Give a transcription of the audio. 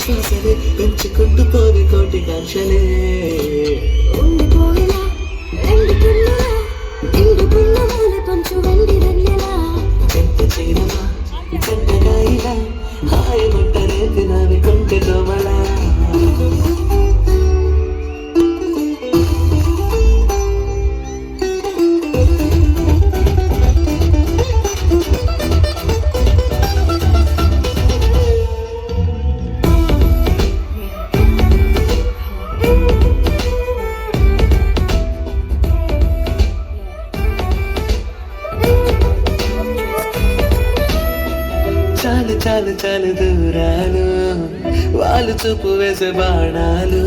శ్వాసలే పెంచుకుంటూ పోవి కోటి కాంక్షలే ఉండిపోయినా ఎండుకున్నా ఎండుకున్న మూల పంచు వెండి వెన్నెలా ఎంత చేరవా చెంతగా ఇలా హాయమంట రేపినవి కొంటె దోమలా చాలు చాలు చాలు దూరాలు వాళ్ళు చూపు వేసే బాణాలు